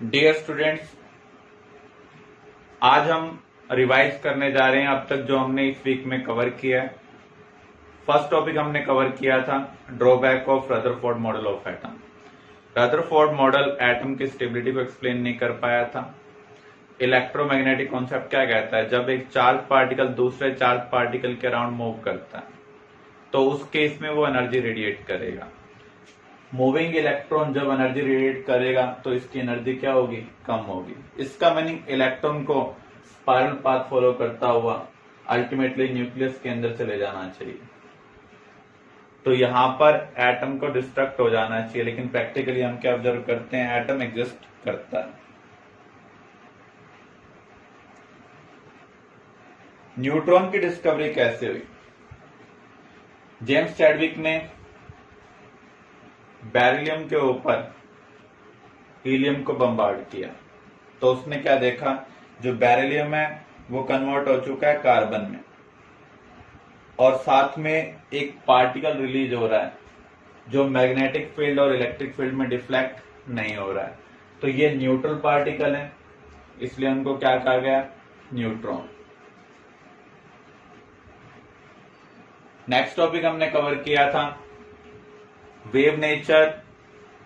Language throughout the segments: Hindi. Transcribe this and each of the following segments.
डियर स्टूडेंट्स, आज हम रिवाइज करने जा रहे हैं अब तक जो हमने इस वीक में कवर किया है। फर्स्ट टॉपिक हमने कवर किया था drawback of Rutherford model of atom. Rutherford model atom की स्टेबिलिटी को एक्सप्लेन नहीं कर पाया था। इलेक्ट्रोमैग्नेटिक कॉन्सेप्ट क्या कहता है, जब एक चार्ज पार्टिकल दूसरे चार्ज पार्टिकल के अराउंड मूव करता है तो उस केस में वो एनर्जी रेडिएट करेगा। मूविंग इलेक्ट्रॉन जब एनर्जी रेडिएट करेगा तो इसकी एनर्जी क्या होगी, कम होगी। इसका मीनिंग इलेक्ट्रॉन को स्पाइरल पाथ फॉलो करता हुआ अल्टीमेटली न्यूक्लियस के अंदर चले जाना चाहिए। तो यहां पर एटम को डिस्ट्रक्ट हो जाना चाहिए, लेकिन प्रैक्टिकली हम क्या ऑब्जर्व करते हैं, एटम एग्जिस्ट करता है। न्यूट्रॉन की डिस्कवरी कैसे हुई? जेम्स चैडविक ने बेरिलियम के ऊपर हीलियम को बम्बार्ड किया तो उसने क्या देखा, जो बेरिलियम है वो कन्वर्ट हो चुका है कार्बन में और साथ में एक पार्टिकल रिलीज हो रहा है जो मैग्नेटिक फील्ड और इलेक्ट्रिक फील्ड में डिफ्लेक्ट नहीं हो रहा है। तो ये न्यूट्रल पार्टिकल है, इसलिए उनको क्या कहा गया, न्यूट्रॉन। नेक्स्ट टॉपिक हमने कवर किया था wave nature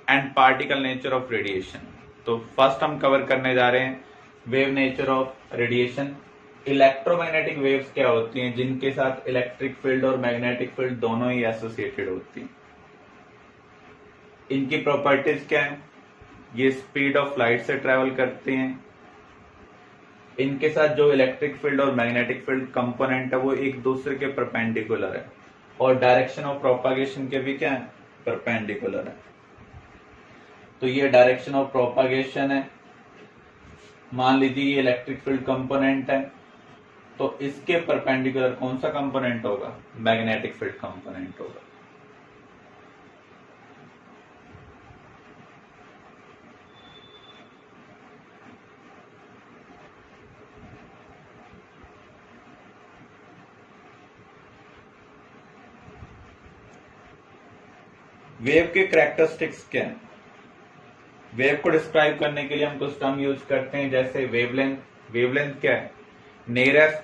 and particle nature of radiation. तो फर्स्ट हम कवर करने जा रहे हैं wave nature of radiation. Electromagnetic waves क्या होती हैं, जिनके साथ इलेक्ट्रिक फील्ड और मैग्नेटिक फील्ड दोनों ही एसोसिएटेड होती हैं। इनकी प्रॉपर्टीज क्या है, ये स्पीड ऑफ लाइट से ट्रेवल करते हैं। इनके साथ जो इलेक्ट्रिक फील्ड और मैग्नेटिक फील्ड कंपोनेंट है वो एक दूसरे के परपेंडिकुलर है और डायरेक्शन ऑफ प्रोपागेशन के भी क्या है, परपेंडिकुलर है। तो ये डायरेक्शन ऑफ प्रोपागेशन है। मान लीजिए ये इलेक्ट्रिक फील्ड कंपोनेंट है तो इसके परपेंडिकुलर कौन सा कंपोनेंट होगा, मैग्नेटिक फील्ड कंपोनेंट होगा। वेव के कैरेक्टरिस्टिक्स क्या है? वेव को डिस्क्राइब करने के लिए हम कुछ टर्म यूज करते हैं, जैसे वेवलेंथ। वेवलेंथ क्या है, नियरेस्ट,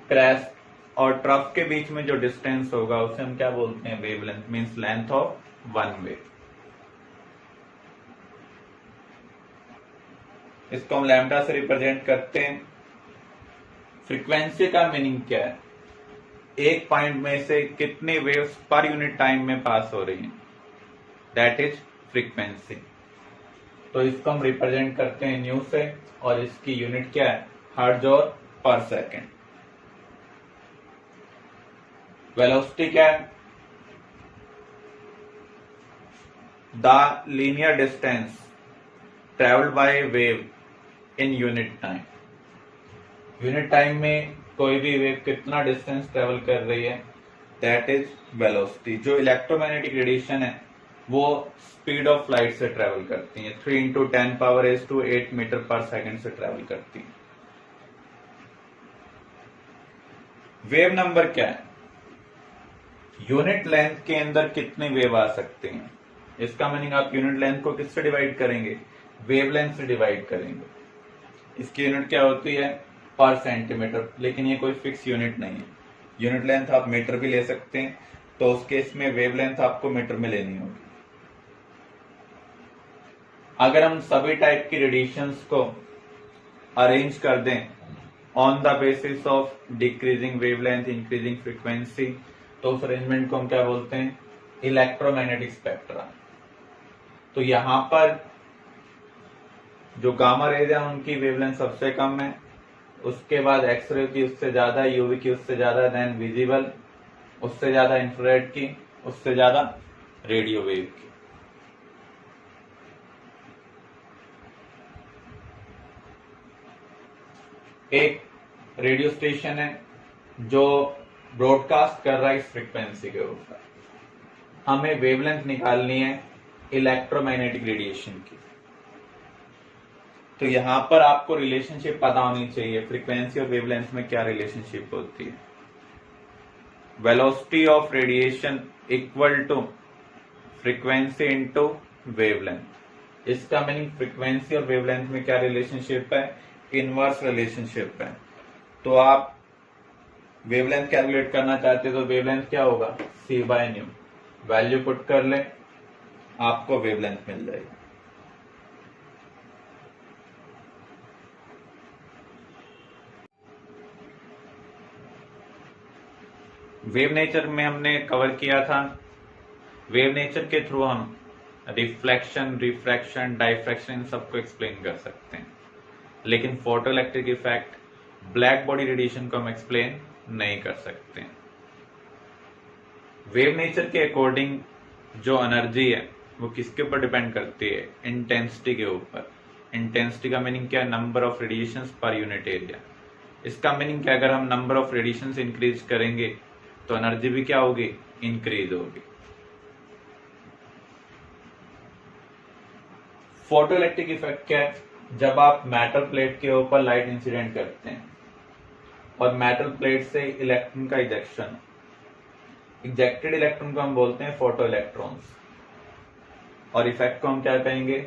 क्रेस्ट और ट्रफ के बीच में जो डिस्टेंस होगा उसे हम क्या बोलते हैं, wavelength. Means length of one wave. इसको हम लैम्डा से रिप्रेजेंट करते हैं। फ्रीक्वेंसी का मीनिंग क्या है, एक पॉइंट में से कितने वेव्स पर यूनिट टाइम में पास हो रही हैं, दैट इज फ्रीक्वेंसी। तो इसको हम रिप्रेजेंट करते हैं न्यू से और इसकी यूनिट क्या है, हर्ट्ज और पर सेकेंड। वेलोसिटी क्या है, the linear distance travelled by wave in unit time. Unit time में कोई भी वेव कितना डिस्टेंस ट्रेवल कर रही है, दैट इज वेलोसिटी। जो इलेक्ट्रोमैग्नेटिक रेडिएशन है वो स्पीड ऑफ लाइट से ट्रेवल करती है, 3 × 10⁻⁸ मीटर पर सेकेंड से ट्रेवल करती है। वेव नंबर क्या है, यूनिट लेंथ के अंदर कितने वेव आ सकते हैं। इसका मीनिंग आप यूनिट लेंथ को किससे डिवाइड करेंगे, वेवलेंथ से डिवाइड करेंगे। इसकी यूनिट क्या होती है, पर सेंटीमीटर, लेकिन ये कोई फिक्स यूनिट नहीं है। यूनिट लेंथ आप मीटर भी ले सकते हैं, तो उस केस में वेवलेंथ आपको मीटर में लेनी होगी। अगर हम सभी टाइप की रेडिएशंस को अरेंज कर दें on the basis of decreasing wavelength, increasing frequency, तो उस अरेंजमेंट को हम क्या बोलते हैं, इलेक्ट्रोमैग्नेटिक स्पेक्ट्रा। तो यहां पर जो गामा रेज है उनकी वेवलेंथ सबसे कम है, उसके बाद एक्सरे की उससे ज्यादा, यूवी की उससे ज्यादा, देन विजिबल उससे ज्यादा, इंफ्रारेड की उससे ज्यादा, रेडियो वेव की। एक रेडियो स्टेशन है जो ब्रॉडकास्ट कर रहा है इस फ्रीक्वेंसी के ऊपर। हमें वेवलेंथ निकालनी है इलेक्ट्रोमैग्नेटिक रेडिएशन की। तो यहां पर आपको रिलेशनशिप पता होनी चाहिए, फ्रीक्वेंसी और वेवलेंथ में क्या रिलेशनशिप होती है। Velocity of radiation equal to frequency into wavelength. इसका मीनिंग फ्रीक्वेंसी और वेवलेंथ में क्या रिलेशनशिप है, इनवर्स रिलेशनशिप है। तो आप वेवलेंथ कैलकुलेट करना चाहते हो तो वेवलेंथ क्या होगा, c/न्यू, वैल्यू पुट कर ले, आपको वेवलेंथ मिल जाएगी। वेव नेचर में हमने कवर किया था, वेव नेचर के थ्रू हम रिफ्लेक्शन, रिफ्रैक्शन, डाइफ्रैक्शन इन सबको एक्सप्लेन कर सकते हैं, लेकिन photo electric effect, black body radiation को हम एक्सप्लेन नहीं कर सकते। वेव नेचर के अकॉर्डिंग जो एनर्जी है वो किसके ऊपर डिपेंड करती है, इंटेंसिटी के ऊपर। इंटेंसिटी का मीनिंग क्या है, number of radiations per unit area. इसका मीनिंग क्या, अगर हम नंबर ऑफ रेडिएशंस इंक्रीज करेंगे तो एनर्जी भी क्या होगी, इंक्रीज होगी। फोटो इलेक्ट्रिक इफेक्ट क्या है, जब आप मेटल प्लेट के ऊपर लाइट इंसिडेंट करते हैं और मेटल प्लेट से इलेक्ट्रॉन का इजेक्शन, इजेक्टेड इलेक्ट्रॉन को हम बोलते हैं फोटो इलेक्ट्रॉन्स, और इफेक्ट को हम क्या कहेंगे,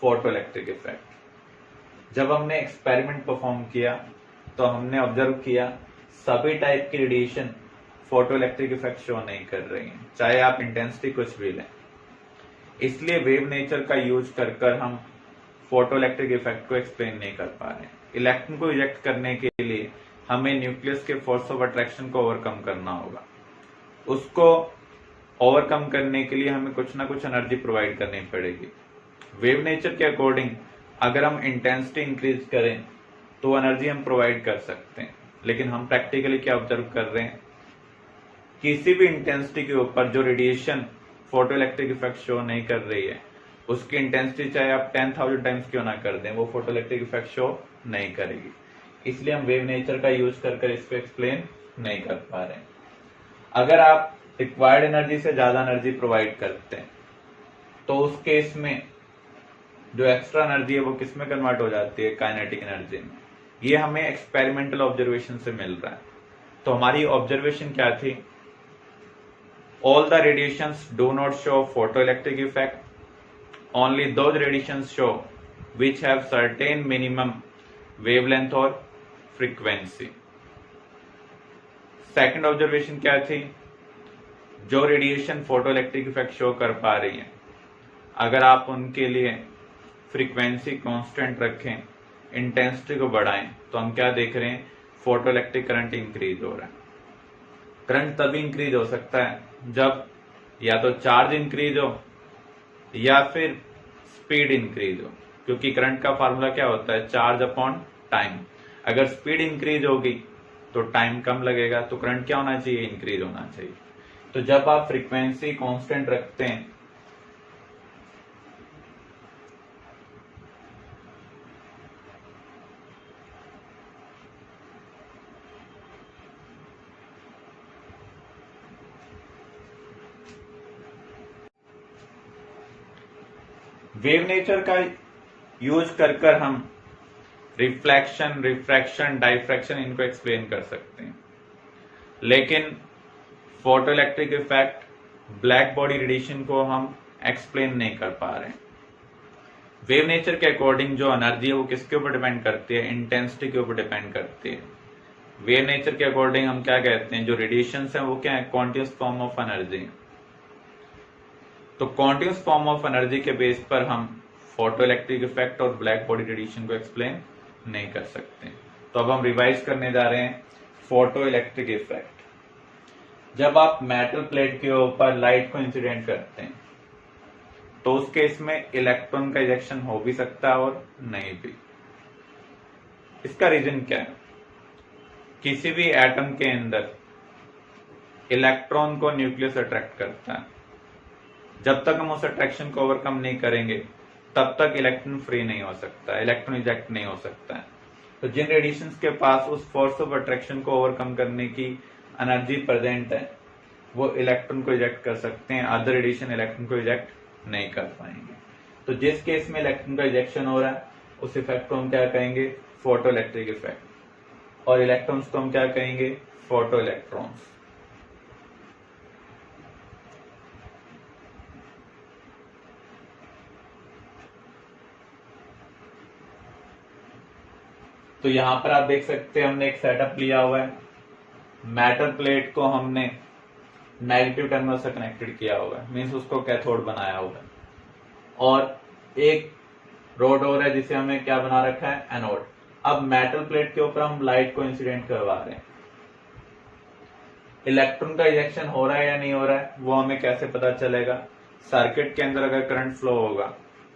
फोटो इलेक्ट्रिक इफेक्ट। जब हमने एक्सपेरिमेंट परफॉर्म किया तो हमने ऑब्जर्व किया सभी टाइप की radiation photo electric effect show नहीं कर रही हैं, चाहे आप इंटेंसिटी कुछ भी लें। इसलिए वेव नेचर का यूज कर हम फोटो इलेक्ट्रिक इफेक्ट को एक्सप्लेन नहीं कर पा रहे हैं। इलेक्ट्रॉन को इजेक्ट करने के लिए हमें न्यूक्लियस के फोर्स ऑफ अट्रैक्शन को ओवरकम करना होगा। उसको ओवरकम करने के लिए हमें कुछ ना कुछ एनर्जी प्रोवाइड करनी पड़ेगी। वेव नेचर के अकॉर्डिंग अगर हम इंटेंसिटी इंक्रीज करें तो एनर्जी हम प्रोवाइड कर सकते हैं, लेकिन हम प्रैक्टिकली क्या ऑब्जर्व कर रहे हैं, किसी भी इंटेंसिटी के ऊपर जो radiation photo electric effect show नहीं कर रही है, उसकी इंटेंसिटी चाहे आप 10,000 टाइम्स क्यों ना कर दें, वो फोटो इलेक्ट्रिक इफेक्ट शो नहीं करेगी। इसलिए हम वेव नेचर का यूज कर इसको एक्सप्लेन नहीं कर पा रहे हैं। अगर आप रिक्वायर्ड एनर्जी से ज्यादा एनर्जी प्रोवाइड करते हैं तो उस केस में जो एक्स्ट्रा एनर्जी है वो किस में कन्वर्ट हो जाती है, काइनेटिक एनर्जी में। ये हमें एक्सपेरिमेंटल ऑब्जर्वेशन से मिल रहा है। तो हमारी ऑब्जर्वेशन क्या थी, all the radiations do not show photoelectric effect, only those radiations show which have certain minimum wavelength or frequency. Second observation क्या थी, जो radiation photo electric effect show कर पा रही है, अगर आप उनके लिए फ्रीक्वेंसी कांस्टेंट रखें, इंटेंसिटी को बढ़ाएं, तो हम क्या देख रहे हैं, फोटो इलेक्ट्रिक करंट इंक्रीज हो रहा है। करंट तभी इंक्रीज हो सकता है जब या तो चार्ज इंक्रीज हो या फिर स्पीड इंक्रीज हो, क्योंकि करंट का फार्मूला क्या होता है, चार्ज अपॉन टाइम। अगर स्पीड इंक्रीज होगी तो टाइम कम लगेगा, तो करंट क्या होना चाहिए, इंक्रीज होना चाहिए। तो जब आप फ्रीक्वेंसी कांस्टेंट रखते हैं वेव नेचर का यूज कर हम रिफ्लेक्शन, रिफ्रैक्शन, डाइफ्रैक्शन इनको एक्सप्लेन कर सकते हैं, लेकिन photo electric effect, black body radiation को हम एक्सप्लेन नहीं कर पा रहे हैं। वेव नेचर के अकॉर्डिंग जो एनर्जी है वो किसके ऊपर डिपेंड करती है, इंटेंसिटी के ऊपर डिपेंड करती है। वेव नेचर के अकॉर्डिंग हम क्या कहते हैं, जो रेडिएशन है वो क्या है, कॉन्टिन्यूस फॉर्म ऑफ एनर्जी। तो कॉन्टिन्यूस फॉर्म ऑफ एनर्जी के बेस पर हम फोटो इलेक्ट्रिक इफेक्ट और ब्लैक बॉडी रेडिएशन को एक्सप्लेन नहीं कर सकते। तो अब हम रिवाइज करने जा रहे हैं फोटो इलेक्ट्रिक इफेक्ट। जब आप मेटल प्लेट के ऊपर लाइट को इंसिडेंट करते हैं तो उस केस में इलेक्ट्रॉन का इजेक्शन हो भी सकता है और नहीं भी। इसका रीजन क्या है, किसी भी एटम के अंदर इलेक्ट्रॉन को न्यूक्लियस अट्रैक्ट करता है। जब तक हम उस अट्रैक्शन को ओवरकम नहीं करेंगे तब तक इलेक्ट्रॉन फ्री नहीं हो सकता, इलेक्ट्रॉन इजेक्ट नहीं हो सकता है। तो जिन रेडिएशंस के पास उस फोर्स ऑफ अट्रैक्शन को ओवरकम करने की एनर्जी प्रेजेंट है वो इलेक्ट्रॉन को इजेक्ट कर सकते हैं, अदर रेडिएशन इलेक्ट्रॉन को इजेक्ट नहीं कर पाएंगे। तो जिस केस में इलेक्ट्रॉन का इजेक्शन हो रहा है उस इफेक्ट को हम क्या कहेंगे, फोटो इलेक्ट्रिक इफेक्ट, और इलेक्ट्रॉन्स को हम क्या कहेंगे, फोटो इलेक्ट्रॉन्स। तो यहां पर आप देख सकते हैं हमने एक सेटअप लिया हुआ है, मेटल प्लेट को हमने नेगेटिव टर्मिनल से कनेक्टेड किया हुआ है, मीन्स उसको कैथोड बनाया हुआ है, और एक रोड और है जिसे हमने क्या बना रखा है, एनोड। अब मेटल प्लेट के ऊपर हम लाइट को इंसिडेंट करवा रहे हैं, इलेक्ट्रॉन का इजेक्शन हो रहा है या नहीं हो रहा है वो हमें कैसे पता चलेगा? सर्किट के अंदर अगर करंट फ्लो होगा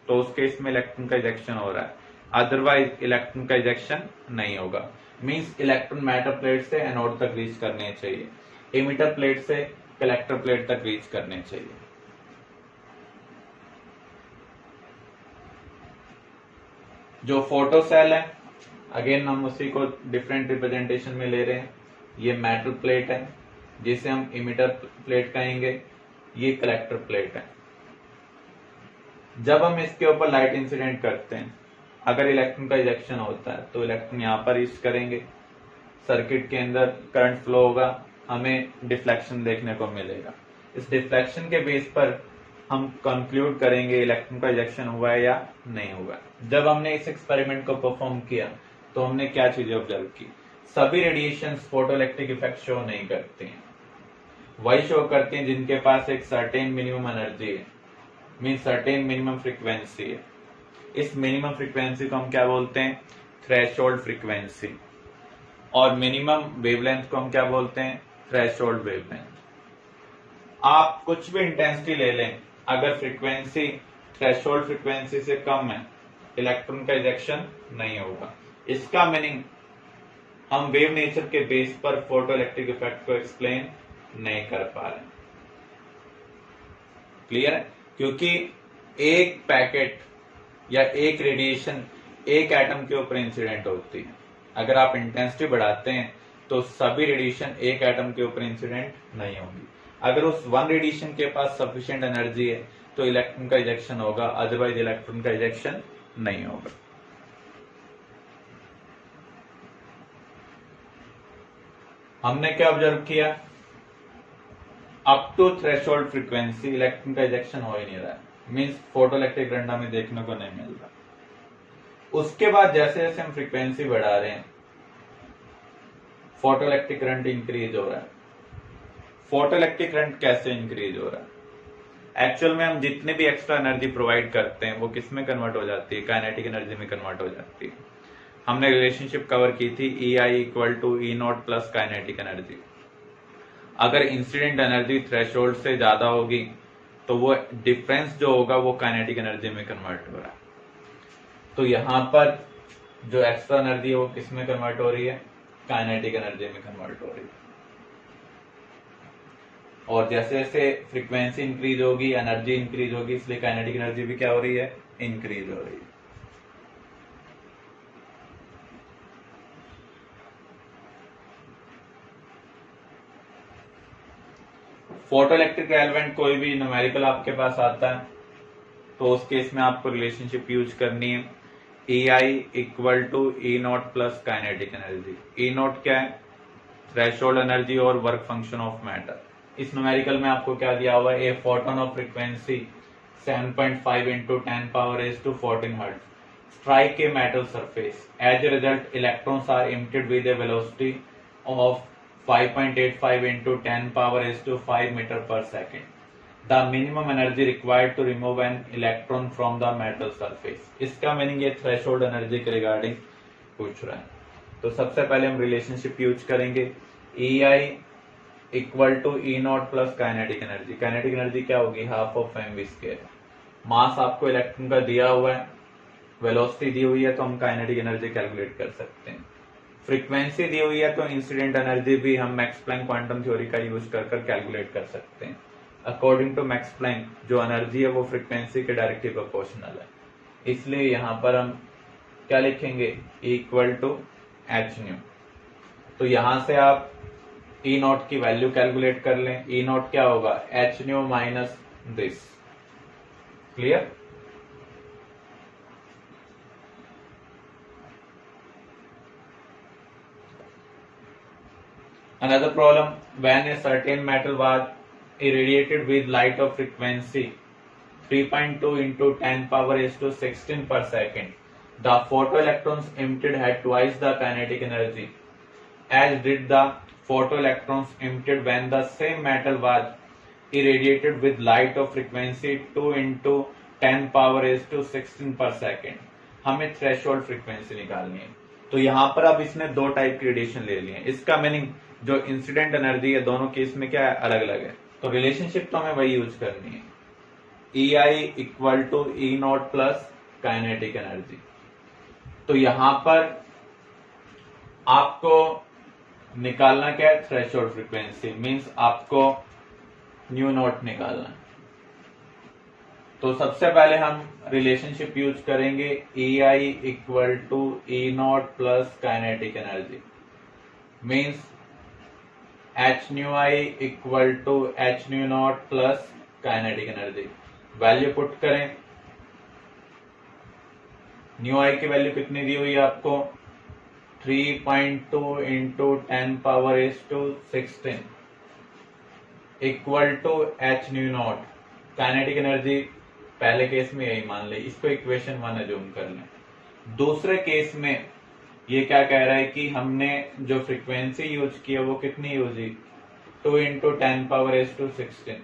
तो उस केस में इलेक्ट्रॉन का इजेक्शन हो रहा है, अदरवाइज इलेक्ट्रॉन का इजेक्शन नहीं होगा। मींस इलेक्ट्रॉन मेटल प्लेट से एनोड तक रीच करने चाहिए, इमिटर प्लेट से कलेक्टर प्लेट तक रीच करने चाहिए। जो फोटो सेल है, अगेन हम उसी को डिफरेंट रिप्रेजेंटेशन में ले रहे हैं। ये मेटल प्लेट है जिसे हम इमिटर प्लेट कहेंगे, ये कलेक्टर प्लेट है। जब हम इसके ऊपर लाइट इंसिडेंट करते हैं, अगर इलेक्ट्रॉन का इजेक्शन होता है तो इलेक्ट्रॉन यहाँ पर रीच करेंगे, सर्किट के अंदर करंट फ्लो होगा, हमें डिफ्लेक्शन देखने को मिलेगा। इस डिफ्लेक्शन के बेस पर हम कंक्लूड करेंगे इलेक्ट्रॉन का इजेक्शन हुआ है या नहीं हुआ। जब हमने इस एक्सपेरिमेंट को परफॉर्म किया तो हमने क्या चीजें ऑब्जर्व की? सभी रेडिएशन फोटोइलेक्ट्रिक इफेक्ट शो नहीं करते हैं, वही शो करते हैं जिनके पास एक सर्टेन मिनिमम एनर्जी है, मीन सर्टेन मिनिमम फ्रीक्वेंसी है। इस मिनिमम फ्रीक्वेंसी को हम क्या बोलते हैं? Threshold frequency. और मिनिमम वेवलेंथ को हम क्या बोलते हैं? Threshold wavelength. आप कुछ भी इंटेंसिटी ले लें, अगर फ्रीक्वेंसी थ्रेशोल्ड फ्रीक्वेंसी से कम है, इलेक्ट्रॉन का इजेक्शन नहीं होगा। इसका मीनिंग हम वेव नेचर के बेस पर फोटो इलेक्ट्रिक इफेक्ट को एक्सप्लेन नहीं कर पा रहे। क्लियर है? क्योंकि एक पैकेट या एक रेडिएशन एक एटम के ऊपर इंसिडेंट होती है। अगर आप इंटेंसिटी बढ़ाते हैं तो सभी रेडिएशन एक एटम के ऊपर इंसिडेंट नहीं होंगी। अगर उस वन रेडिएशन के पास सफिशिएंट एनर्जी है तो इलेक्ट्रॉन का इजेक्शन होगा, अदरवाइज इलेक्ट्रॉन का इजेक्शन नहीं होगा। हमने क्या ऑब्जर्व किया? Up to threshold frequency electron का इजेक्शन हो ही नहीं रहा है, मींस फोटो इलेक्ट्रिक करंट हमें देखने को नहीं मिल रहा। उसके बाद जैसे जैसे हम फ्रीक्वेंसी बढ़ा रहे हैं, फोटो इलेक्ट्रिक करंट इंक्रीज हो रहा है। फोटो इलेक्ट्रिक करंट कैसे इंक्रीज हो रहा है? एक्चुअल में हम जितने भी एक्स्ट्रा एनर्जी प्रोवाइड करते हैं वो किस में कन्वर्ट हो जाती है? काइनेटिक एनर्जी में कन्वर्ट हो जाती है। हमने रिलेशनशिप कवर की थी EI equal to E0 plus kinetic energy. अगर इंसिडेंट एनर्जी थ्रेशोल्ड से ज्यादा होगी तो वो डिफरेंस जो होगा वो काइनेटिक एनर्जी में कन्वर्ट हो रहा है। तो यहां पर जो एक्स्ट्रा एनर्जी है वो किस में कन्वर्ट हो रही है? काइनेटिक एनर्जी में कन्वर्ट हो रही है। और जैसे जैसे फ्रीक्वेंसी इंक्रीज होगी, एनर्जी इंक्रीज होगी, इसलिए काइनेटिक एनर्जी भी क्या हो रही है? इंक्रीज हो रही है। फोटो इलेक्ट्रिक एलिमेंट कोई भी न्यूमेरिकल आपके पास आता है तो उस केस में आपको रिलेशनशिप यूज करनी है, EI equal to E0 plus kinetic energy. E0 क्या है? थ्रेशोल्ड एनर्जी और वर्क फंक्शन ऑफ मैटर। इस न्यूमेरिकल में आपको क्या दिया हुआ है? A photon of frequency 7.5 into 10⁻⁴ hertz strike a metal surface. As a result electrons are emitted with a velocity of 5.85 into 10⁻⁵ meter per second. The minimum energy required to remove an electron from the metal surface. इसका मीनिंग ये थ्रेशोल्ड एनर्जी के रिगार्डिंग पूछ रहा है। तो सबसे पहले हम रिलेशनशिप यूज करेंगे, EI equal to E0 plus kinetic energy. Kinetic energy क्या होगी? Half of mv²। मास आपको इलेक्ट्रॉन का दिया हुआ है, वेलोसिटी दी हुई है, तो हम काइनेटिक एनर्जी कैलकुलेट कर सकते हैं। फ्रीक्वेंसी दी हुई है तो इंसिडेंट एनर्जी भी हम मैक्स प्लैंक क्वांटम थ्योरी का यूज कर कैलकुलेट कर सकते हैं। अकॉर्डिंग टू मैक्स प्लैंक जो एनर्जी है वो फ्रीक्वेंसी के डायरेक्टली प्रोपोर्शनल है, इसलिए यहां पर हम क्या लिखेंगे? Equal to hν। तो यहां से आप E0 की वैल्यू कैलकुलेट कर लें। E0 क्या होगा? hν minus this. Clear? Another problem, when a certain metal was irradiated with light of frequency 3.2 into 10⁻⁻16 per second, the photoelectrons emitted had twice the kinetic energy as did the photoelectrons emitted when the same metal was irradiated with light of frequency 2 into 10 power is to 16 per second। हमें थ्रेशोल्ड फ्रीक्वेंसी निकालनी है। तो यहाँ पर अब इसने दो टाइप की रेडिएशन ले ली है। इसका मीनिंग जो इंसिडेंट एनर्जी है दोनों केस में क्या है, अलग अलग है। तो रिलेशनशिप तो हमें वही यूज करनी है, EI equal to E not plus kinetic energy. तो यहां पर आपको निकालना क्या है, थ्रेशोल्ड फ्रीक्वेंसी, मींस आपको न्यू नॉट निकालना है। तो सबसे पहले हम रिलेशनशिप यूज करेंगे EI equal to E not plus kinetic energy, means h nu i equal to h nu not plus kinetic energy. Value put करें, न्यू आई की वैल्यू कितनी दी हुई है आपको, 3.2 into 10 power is to 16 equal to h nu not. Kinetic energy पहले केस में यही मान ले, इसको इक्वेशन 1 अज्यूम कर लें। दूसरे केस में ये क्या कह रहा है कि हमने जो फ्रीक्वेंसी यूज की है वो कितनी यूज की, 2 इंटू 10 पावर इज टू 16।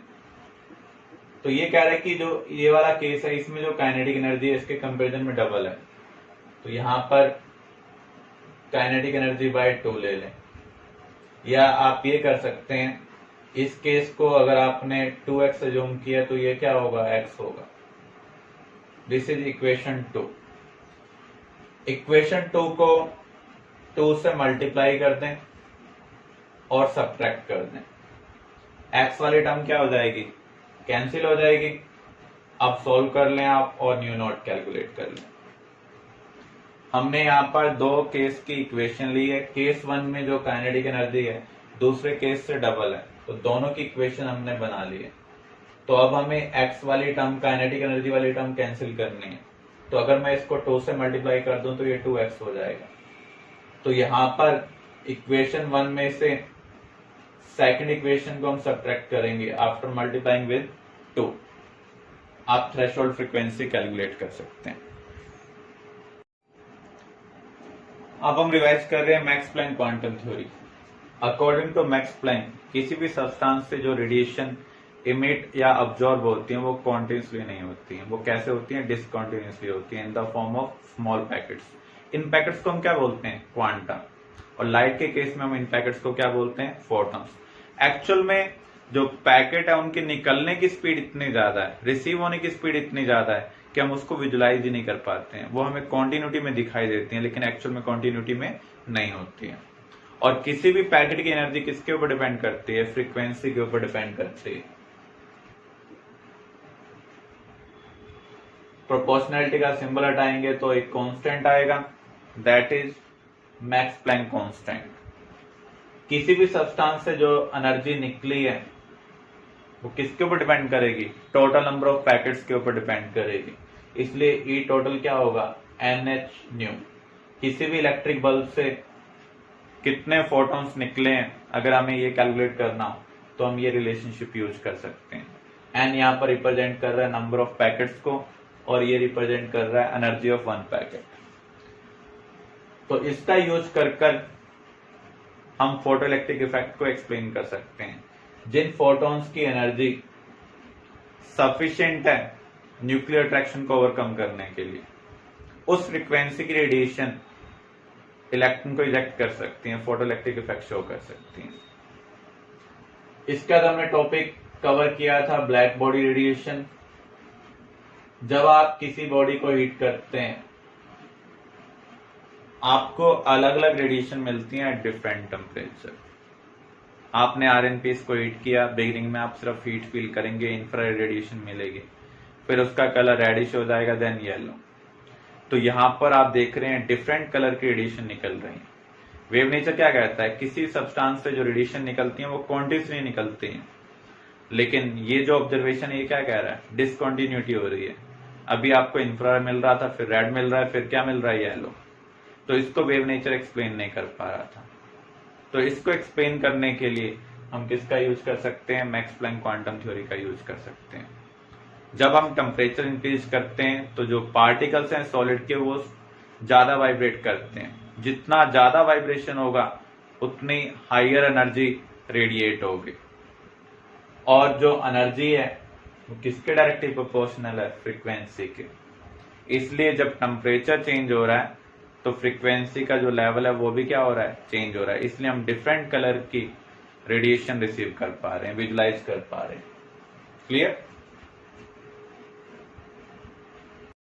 तो ये कह रहा है कि जो ये वाला केस है इसमें जो काइनेटिक एनर्जी है इसके कंपैरिजन में डबल है। तो यहां पर काइनेटिक एनर्जी बाय 2 ले लें, या आप ये कर सकते हैं इस केस को अगर आपने 2x अज्यूम किया तो ये क्या होगा, x होगा। This is equation 2। इक्वेशन 2 को 2 से मल्टीप्लाई कर दें और सब्ट्रैक्ट कर दें, x वाली टर्म क्या हो जाएगी, कैंसिल हो जाएगी। अब सॉल्व कर लें आप और न्यू नॉट कैलकुलेट कर लें। हमने यहाँ पर दो केस की इक्वेशन ली है, केस 1 में जो काइनेटिक एनर्जी है दूसरे केस से डबल है, तो दोनों की इक्वेशन हमने बना ली है। तो अब हमें x वाली टर्म, काइनेटिक एनर्जी वाली टर्म कैंसिल करनी है। तो अगर मैं इसको 2 से मल्टीप्लाई कर दूं तो ये 2x हो जाएगा। तो यहां पर इक्वेशन 1 में से सेकंड इक्वेशन को हम सब्ट्रैक्ट करेंगे आफ्टर मल्टीप्लाइंग विद 2। आप थ्रेशोल्ड फ्रीक्वेंसी कैलकुलेट कर सकते हैं। अब हम रिवाइज कर रहे हैं Max Planck quantum theory. According to Max Planck किसी भी सब्सटेंस से जो रेडिएशन इमिट या अब्जॉर्ब होती है वो कॉन्टिन्यूसली नहीं होती है। वो कैसे होती है, डिसकॉन्टिन्यूसली होती है in the form of small packets. In packets को हम क्या बोलते हैं, क्वांटा। और लाइट के केस में हम इन पैकेट्स को क्या बोलते हैं, फोटॉन्स। एक्चुअल में जो पैकेट है उनके निकलने की स्पीड इतनी ज्यादा है, रिसीव होने की स्पीड इतनी ज्यादा है कि हम उसको विजुलाइज ही नहीं कर पाते हैं। वो हमें कॉन्टिन्यूटी में दिखाई देती है लेकिन एक्चुअल में कॉन्टिन्यूटी में नहीं होती है। और किसी भी पैकेट की एनर्जी किसके ऊपर डिपेंड करती है, फ्रीक्वेंसी के ऊपर डिपेंड करती है। प्रोपोर्शनैलिटी का सिंबल हटाएंगे तो एक कांस्टेंट आएगा, that is Max Planck constant. किसी भी सब्सटेंस से जो एनर्जी निकली है वो किसके ऊपर डिपेंड करेगी, टोटल नंबर ऑफ पैकेट्स के ऊपर डिपेंड करेगी। इसलिए ई टोटल क्या होगा, NH न्यू। किसी भी इलेक्ट्रिक बल्ब से कितने फोटॉन्स निकले हैं अगर हमें ये कैलकुलेट करना हो तो हम ये रिलेशनशिप यूज कर सकते हैं। एन यहाँ पर रिप्रेजेंट कर रहा है नंबर ऑफ पैकेट्स को और ये रिप्रेजेंट कर रहा है एनर्जी ऑफ 1 पैकेट। तो इसका यूज कर हम फोटोइलेक्ट्रिक इफेक्ट को एक्सप्लेन कर सकते हैं। जिन फोटॉन्स की एनर्जी सफिशिएंट है न्यूक्लियर अट्रैक्शन को ओवरकम करने के लिए, उस फ्रीक्वेंसी की रेडिएशन इलेक्ट्रॉन को इजेक्ट कर सकती हैं, फोटोइलेक्ट्रिक इफेक्ट शो कर सकती हैं। इसका हमने टॉपिक कवर किया था ब्लैक बॉडी रेडिएशन। जब आप किसी बॉडी को हीट करते हैं आपको अलग अलग रेडिएशन मिलती है एट डिफरेंट टेम्परेचर। आपने RNPs को हीट किया, बिगिनिंग में आप सिर्फ हीट फील करेंगे, इंफ्रारेड रेडिएशन मिलेगी, फिर उसका कलर रेडिश हो जाएगा, देन येलो। तो यहां पर आप देख रहे हैं डिफरेंट कलर की रेडिएशन निकल रही है। वेव नेचर क्या कहता है, किसी सब्सटेंस से जो रेडिएशन निकलती है वो कॉन्टिन्यूसली निकलती है, लेकिन ये जो ऑब्जर्वेशन है ये क्या कह रहा है, डिसकॉन्टिन्यूटी हो रही है। अभी आपको इंफ्रारेड मिल रहा था, फिर रेड मिल रहा है, फिर क्या मिल रहा है, येलो। तो इसको वेव नेचर एक्सप्लेन नहीं कर पा रहा था। तो इसको एक्सप्लेन करने के लिए हम किसका यूज कर सकते हैं, मैक्स प्लैंक क्वांटम थ्योरी का यूज कर सकते हैं। जब हम टेम्परेचर इंक्रीज करते हैं तो जो पार्टिकल्स हैं सॉलिड के वो ज्यादा वाइब्रेट करते हैं। जितना ज्यादा वाइब्रेशन होगा उतनी हायर एनर्जी रेडिएट होगी, और जो एनर्जी है वो किसके डायरेक्टली प्रोपोर्शनल है? फ्रीक्वेंसी के। इसलिए जब टेम्परेचर चेंज हो रहा है तो फ्रीक्वेंसी का जो लेवल है वो भी क्या हो रहा है? चेंज हो रहा है। इसलिए हम डिफरेंट कलर की रेडिएशन रिसीव कर पा रहे हैं, विजुलाइज कर पा रहे हैं। क्लियर?